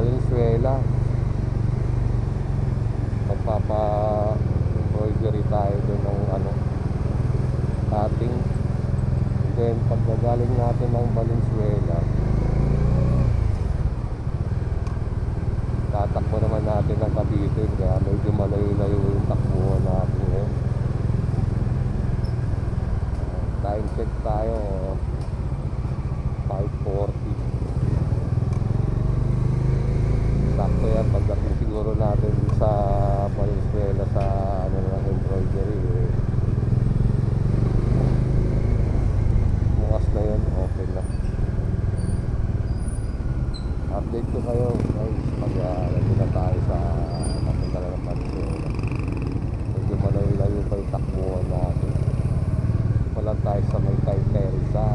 Valenzuela. Magpapa-embroidery tayo doon ng cutting. And then pagkagaling natin ng Valenzuela, tatakbo naman natin ng Cavite, kaya medyo malayo-layo yung takbuhan natin ngayon. Time check tayo, 5:40. Sakto yan pagdating siguro natin sa Valenzuela sa ng embroidery. Bukas na yun, okay na. Update ko kayo guys pag nandun na tayo sa papunta na ng Valenzuela. Medyo malayo-layo pa yung takbuhan natin. Wala tayo sa may Teresa.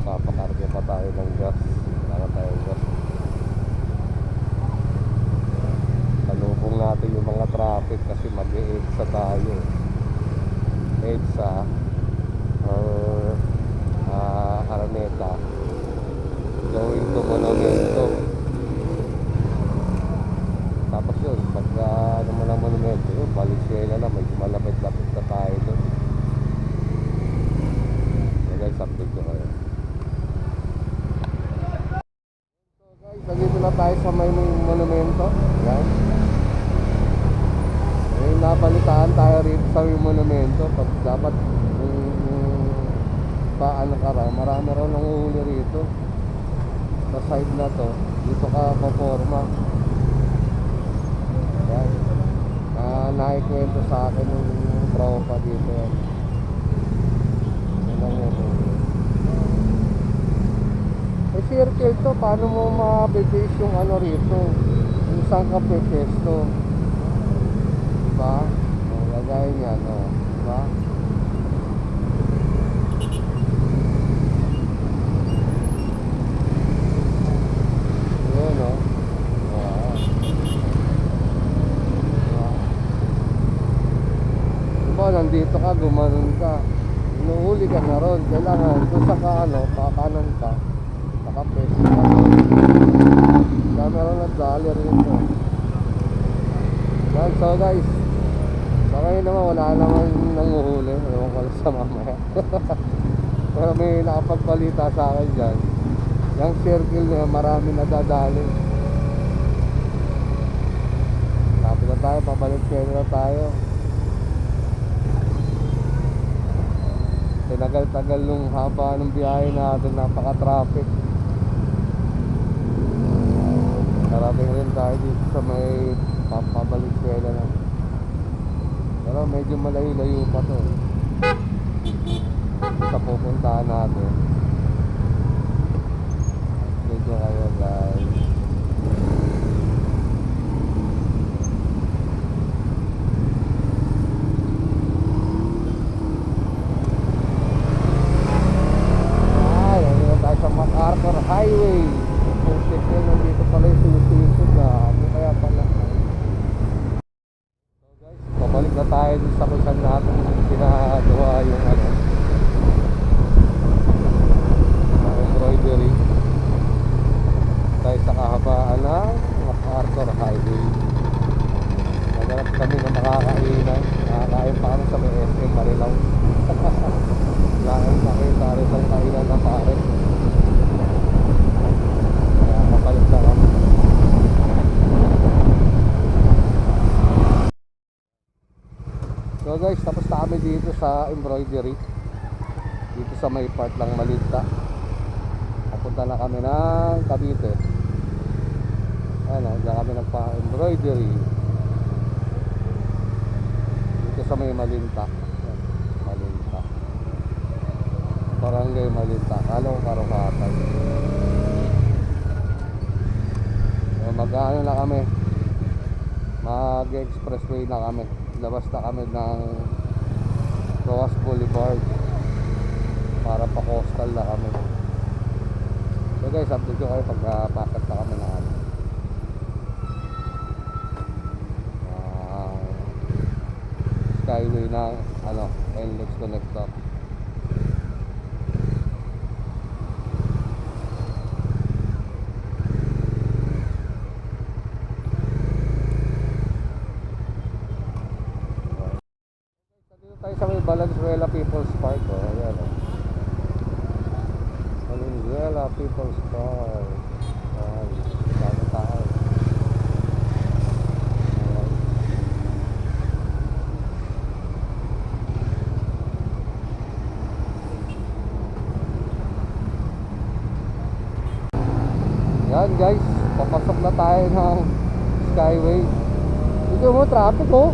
Papakarga pa tayo ng gas. Wala tayo gas. Salubong natin yung mga traffic kasi mag-EDSA tayo. EDSA or Araneta going to Monumento. Tapos yun, pagka naman ang Monumento yun, Valenzuela na, medyo malapit-lapit na tayo doon. So guys, update ko kayo. So guys, nandito na tayo sa may Monumento. Yan. May nabalitaan tayo rito sa may Monumento. Pag dapat paano ka raw, marami raw nanguhuli rito sa side na to. Dito ka paporma. Yan. Naikwento sa akin yung tropa dito. Eh circle to, paano mo mabibase yung rito, yung isang kape pesto, diba? Lagay niya, diba? Yun, no? Wow. Diba, nandito ka, gumanon ka, inuhuli ka na ron, kailangan kung sa pakanan ka, nakapesto ka ron. Kaya meron na dollar rito. Yan, so guys, sa ngayon naman wala naman nanguhuli, ewan ko lang sa mamaya. Pero may nakapagbalita sa akin dyan, yung circle na marami nadadali. Tapos na tayo, pabalik-kaya na tayo. Tinagal-tagal nung haba ng biyahe natin, napaka-traffic. Narating rin tayo dito sa may pabalik-kaya na. Pero medyo malayo-layo pa to sa pupuntahan natin. Medyo kayo guys. Nandito tayo sa MacArthur Highway. Putik yun, nandito pala yung susunod na ano kaya pala. So guys, pabalik na tayo sa kung saan natin pinagawa yung embroidery. Tayo sa kahabaan ng MacArthur Highway. Naganap kami na makakainan. Nakakain pa kami sa may SM Marilao. Laking pakita rin ng kainan na pare. Kaya kapalit na kami. So guys, tapos na kami dito sa embroidery. Dito sa may part lang Malinta. Punta na kami ng Cavite. Diyan kami nagpa-embroidery dito sa may Malinta. Malinta, Barangay Malinta, Kalong Karukatan. So mag-ano na kami, mag-expressway na kami. Labas na kami ng Rojas Boulevard para pa coastal na kami. So guys, update ko kayo pag packet na kami na skyway ng NLEX connector. Valenzuela People's Park. Oh, ayan. Oh. Valenzuela People's Park. Ayan. Dami tao. Ayan. Yan guys, papasok na tayo ng Skyway. Ito mo, traffic oh.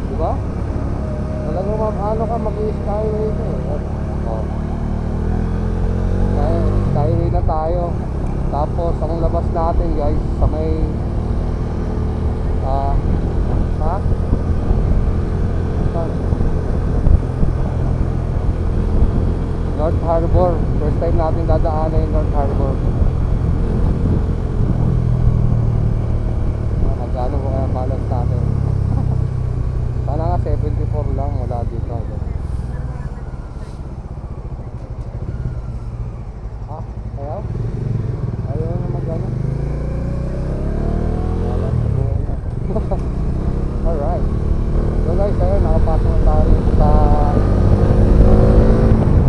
Diba? Talagang ano ka, mag-skyway ka eh. Oh. Skyway na tayo. Tapos ang labas natin guys sa may North Harbor. First time natin dadaanan yung North Harbor. Magkano ko kaya balance natin? Sana nga 74 lang mula dito. Ayaw? Ayaw na magano? Wala sa buhay na. Alright. So guys, ayun, nakapasok na tayo sa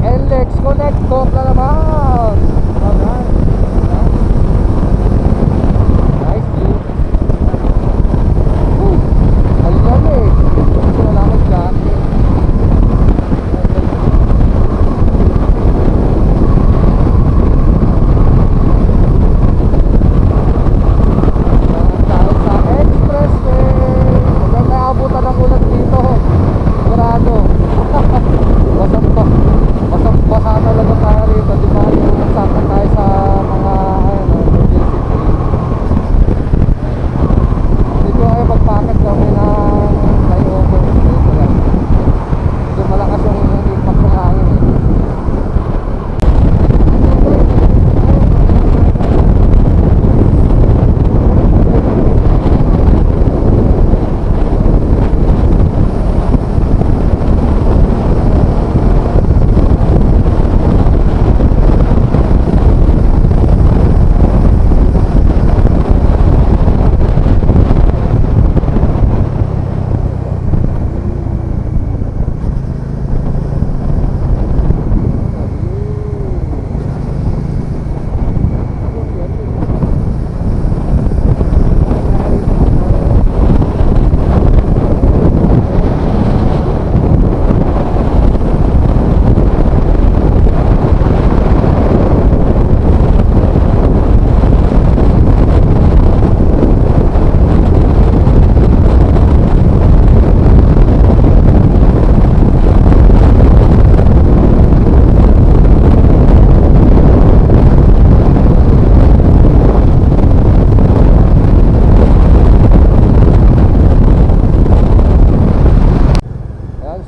NLEX Connect Talk na naman. Alright. Nice view. Alam eh. Kasi wala akong jacket.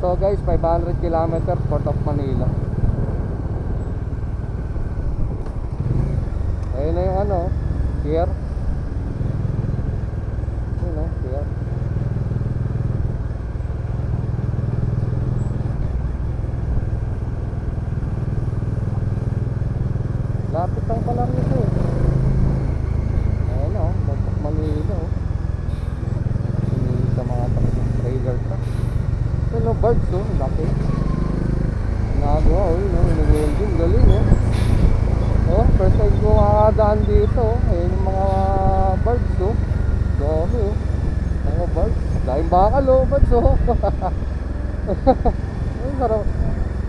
So guys, 500 km Port of Manila. Ayun na yung ano, pier. Ayun na, pier. Lapit lang pala nito eh. Ayun o, Port of Manila o. Sinili sa mga trailer ka. Ano, birds oh, laki. Nagawa oh, nag-welding, galing oh. Oh, first time ko makakadaan dito oh. Ayun yung mga birds oh. Dami oh. Mga birds. Dahil bakal oh, birds oh. Ay,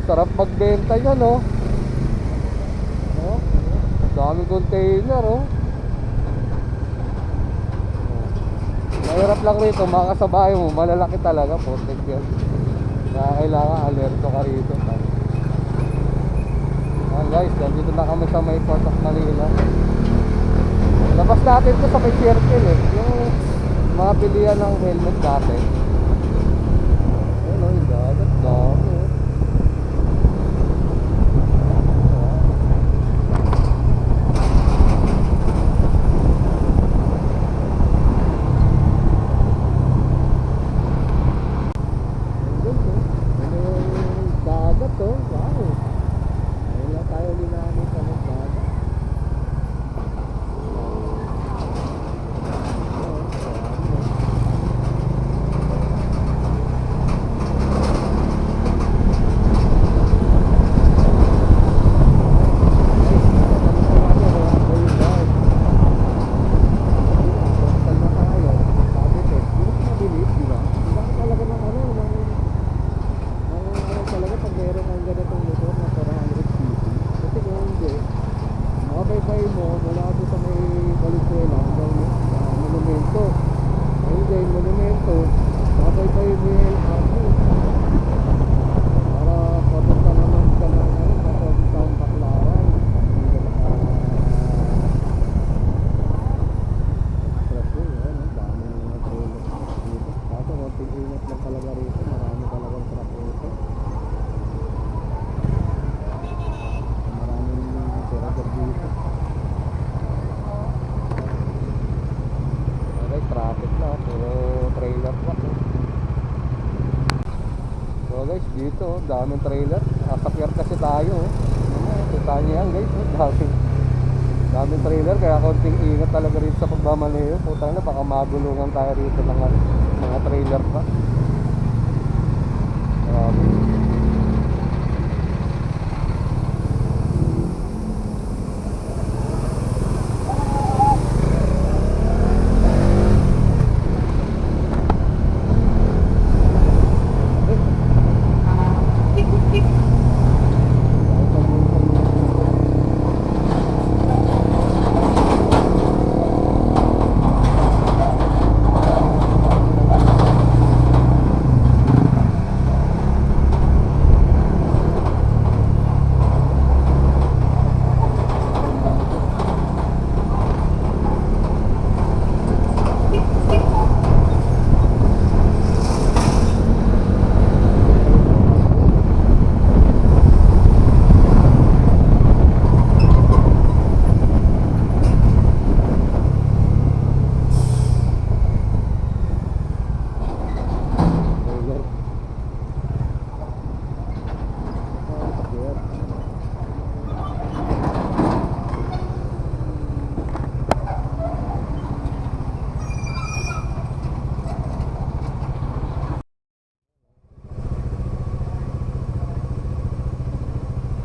sarap magbenta yan oh. Oh, dami container oh. Mahirap lang rito, mga kasabay mo, malalaki talaga, putik yan. Kaya kailangan alerto ka rito. Ayan guys, dito na kami sa may Port of Manila. Labas natin ito sa may circle eh. Yung mga pilihan ng helmet dati. Ayun o, yung dagat, dami eh. guys, dito, daming trailer. Nakapier kasi tayo. Kita niyo yan guys, daming trailer, kaya konting ingat talaga rin sa pagmamaneho. Putang na, baka magulungan tayo rito ng mga trailer pa. Grabe.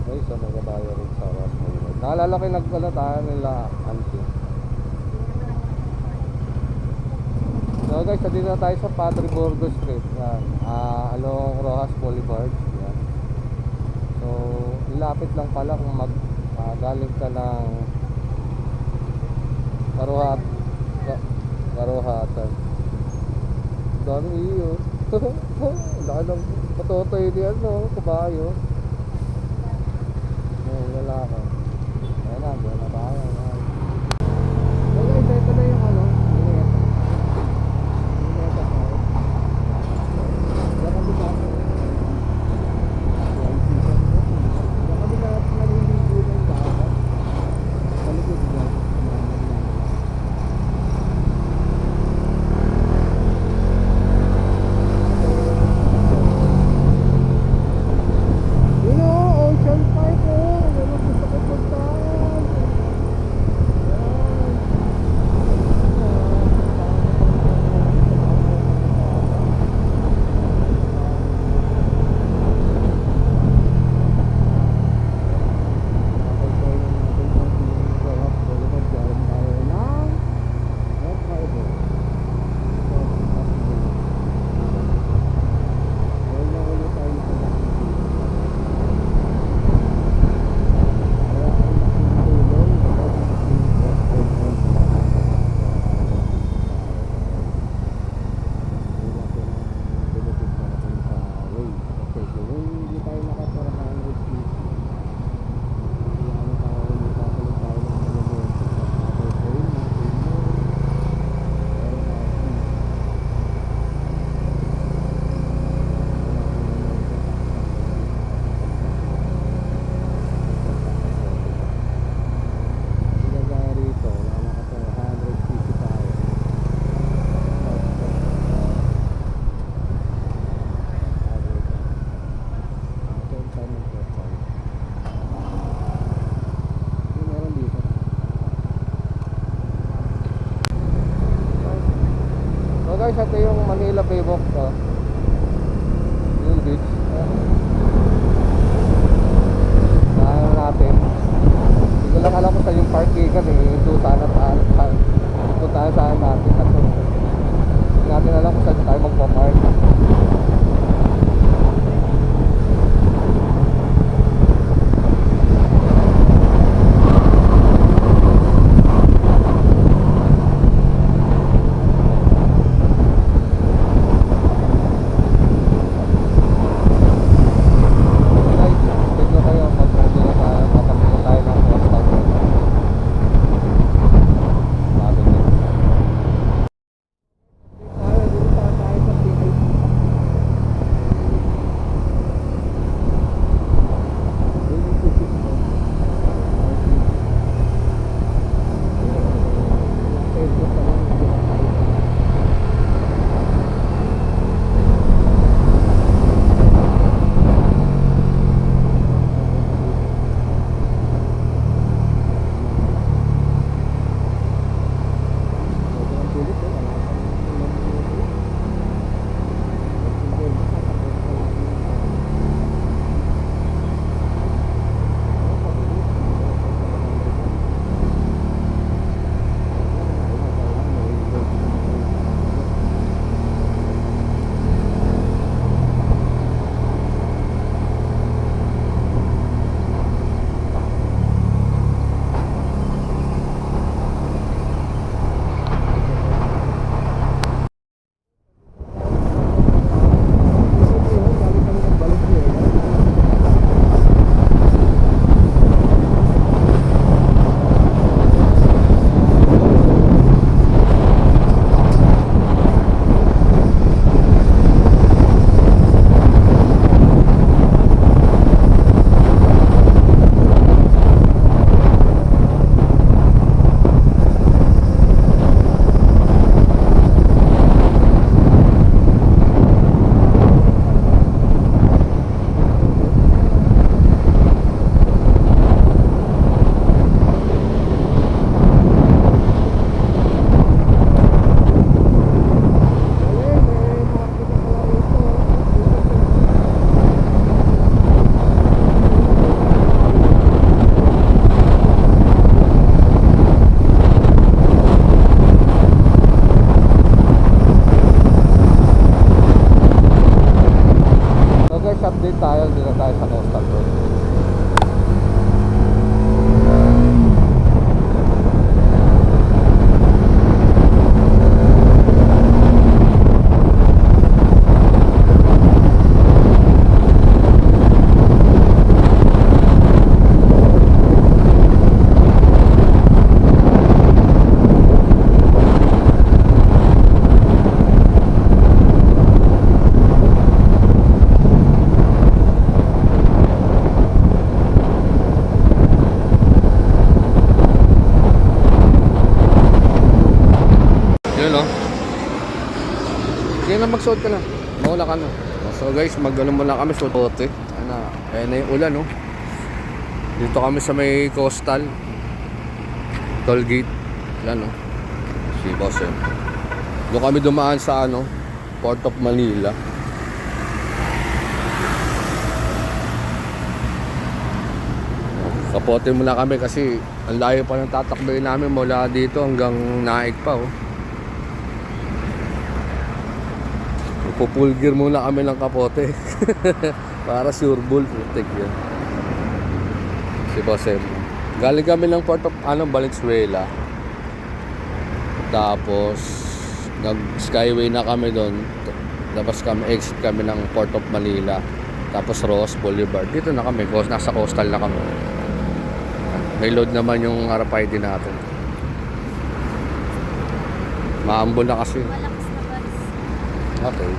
Guys, so nagbabayo rin sa Ross Boulevard. Naalala ko yung nagpala tayo nila auntie. So guys, dito na tayo sa Padre Burgos Street. Yan. Along Rojas Boulevard. Yan. So, lapit lang pala kung galing ka ng Karuhatan. Dami iyo. Laki ng patotoy diyan, no? Kabayo. Wala ka. Ayan na, doon na tayo. So guys, ito na yung Luneta. Luneta tayo. Diyan kami dati. Diyan kami naliligo ng dagat. Sa likod dyan. Ocean Park, oh. Meron gusto ko puntahan. Guys, ito yung Manila Bay Walk to. Yung beach. Saan natin. Hindi ko lang alam kung saan yung parkingan eh. Ito sana saan natin. Kaso hindi natin alam kung saan tayo magpapark. Sige na, magsuot ka na. Mauna ka na. So guys, mag-ano muna kami sa bote. Ayan na yung ulan, no? Dito kami sa may coastal toll gate. Yan, no? Si boss, eh. Doon kami dumaan sa, ano, Port of Manila. Kapote muna kami kasi ang layo pa ng tatakbay namin mula dito hanggang Naik pa, oh. Full gear muna kami ng kapote. Para sure bull, putik yan. Si Boss M. Galing kami ng Port of Valenzuela. Tapos nag skyway na kami doon. Tapos exit kami ng Port of Manila. Tapos Ross Boulevard. Dito na kami, nasa coastal na kami. May load naman yung RFID natin. Maambol na kasi. Malakas na bus. Okay.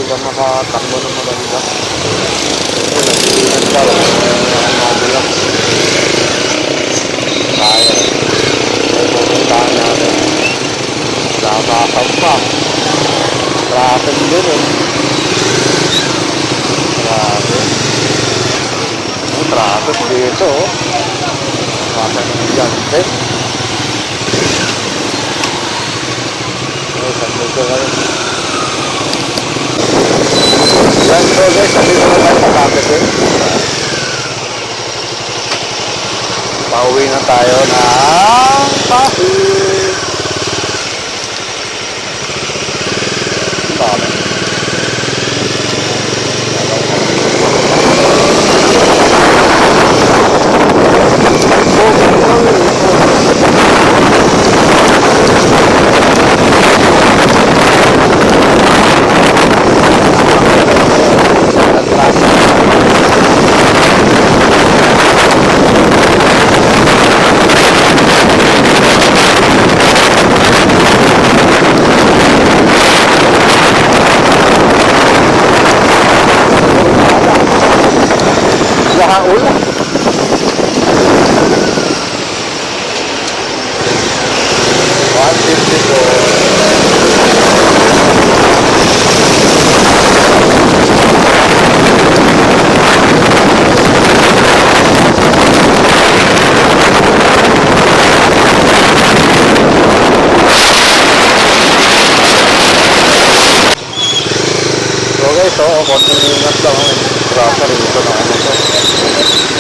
Makatakbo ng maganda. Nag-iingat ka. Magulang. Kaya. May pupuntahan natin. Nakakasab pa. Traffic din eh. Traffic. Traffic dito oh. Masa ng gigante. Saglit ko kayo. Yan, so guys, sabi ko na tayo sa traffic eh. Pauwi na tayo ng Pasig. Dami. Oo, konting ingat lang. Trasa rito na ano to.